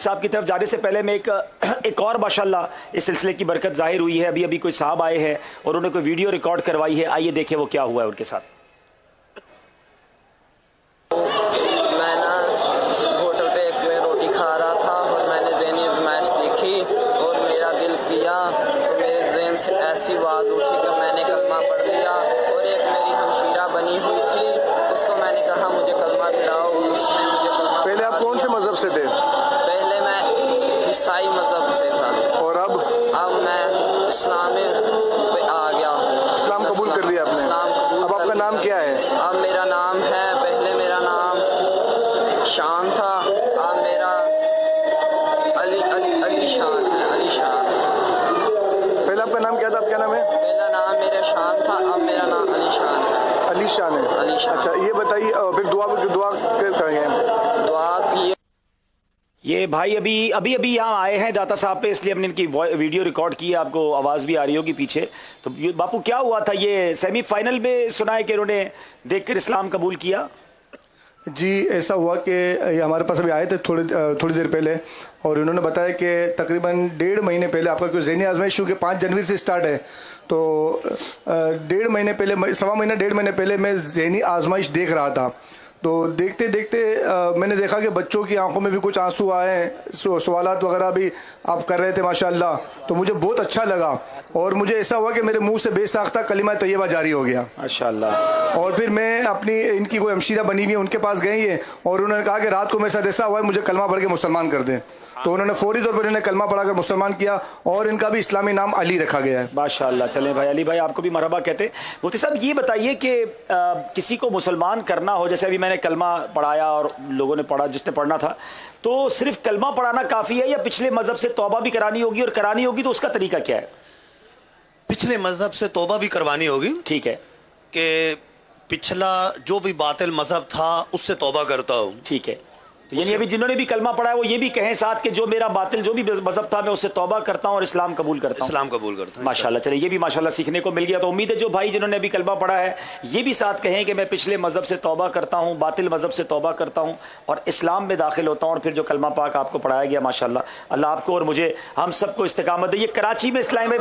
साहब की तरफ जाने से पहले मैं एक और माशाल्लाह इस सिलसिले की बरकत जाहिर हुई है। अभी अभी कोई साहब आए हैं और उन्होंने कोई वीडियो रिकॉर्ड करवाई है। आइए देखें वो क्या हुआ है उनके साथ। मैं ना होटल पे एक में रोटी खा रहा था और मैंने ज़हनी आज़माइश देखी और मेरा दिल किया तो मेरे ज़हन से ऐसी आवाज़ उठी कि मैंने कलमा पढ़ लिया। और एक मेरी हमशीरा बनी हुई थी, उसको मैंने कहा मुझे कलमा पिलाओ, उसने मुझे कलमा। पहले आप कौन से मजहब से थे? पहले मैं ईसाई मजहब से था और अब मैं इस्लाम पे आ गया हूँ। इस्लाम कबूल कर लिया आपने? इस्लाम कबूल अब कर आपका नाम लिया। क्या है? अब मेरा नाम है, पहले मेरा नाम शान था, अब मेरा अली शान है, अली शान। पहले आपका नाम क्या था? अब क्या नाम है? पहला नाम मेरा शान था, अब मेरा नाम अली शान है। अली शान है। अली शान। अच्छा, ये बताइए फिर दुआ करेंगे। दुआ की ये भाई अभी यहाँ आए हैं दाता साहब पे, इसलिए हमने इनकी वीडियो रिकॉर्ड की है। आपको आवाज़ भी आ रही होगी पीछे। तो बापू क्या हुआ था? ये सेमीफाइनल में सुना है कि उन्होंने देखकर इस्लाम कबूल किया। जी, ऐसा हुआ कि ये हमारे पास अभी आए थे थोड़ी देर पहले और उन्होंने बताया कि तकरीबन 1.5 महीने पहले आपका कोई ज़हनी आज़माइश क्योंकि 5 जनवरी से स्टार्ट है, तो 1.5 महीने पहले, सवा महीना 1.5 महीने पहले मैं ज़हनी आज़माइश देख रहा था। तो देखते देखते मैंने देखा कि बच्चों की आंखों में भी कुछ आंसू आए हैं, सवालात वगैरह भी आप कर रहे थे माशाल्लाह। तो मुझे बहुत अच्छा लगा और मुझे ऐसा हुआ कि मेरे मुंह से बेसाख्ता कलिमा तैयबा जारी हो गया माशाल्लाह। और फिर मैं अपनी इनकी कोई हमशीरा बनी हुई है उनके पास गई है और उन्होंने कहा कि रात को मेरे साथ ऐसा हुआ है, मुझे कलमा पढ़ के मुसलमान कर दें। तो उन्होंने फौरी तौर पर इन्हें कलमा पढ़ाकर मुसलमान किया और इनका भी इस्लामी नाम अली रखा गया है। माशाल्लाह। चलें भाई, अली भाई आपको भी मरहबा कहते हैं। मुफ्ती साहब ये बताइए कि किसी को मुसलमान करना हो, जैसे अभी मैंने कलमा पढ़ाया और लोगों ने पढ़ा, जिसने पढ़ना था, तो सिर्फ कलमा पढ़ाना काफ़ी है या पिछले मजहब से तौबा भी करानी होगी? और करानी होगी तो उसका तरीका क्या है? पिछले मजहब से तौबा भी करवानी होगी। ठीक है कि पिछला जो भी बातिल मजहब था उससे तौबा करता हूँ। ठीक है। तो यानी अभी जिन्होंने भी कलमा पढ़ा है वो ये भी कहें साथ कि जो मेरा बातिल जो भी मजहब था मैं उससे तौबा करता हूँ और इस्लाम कबूल करता हूँ। इस्लाम कबूल करता हूँ माशाल्लाह। चलिए ये भी माशाल्लाह सीखने को मिल गया। तो उम्मीद है जो भाई जिन्होंने अभी कलमा पढ़ा है ये भी साथ कहें कि मैं पिछले मजहब से तौबा करता हूँ, बातिल मजहब से तौबा करता हूँ और इस्लाम में दाखिल होता हूँ। और फिर जो कलमा पाक आपको पढ़ाया गया माशाल्लाह, अल्लाह आपको और मुझे हम सबको इस्तिकामत दे। ये कराची में इस्लाम में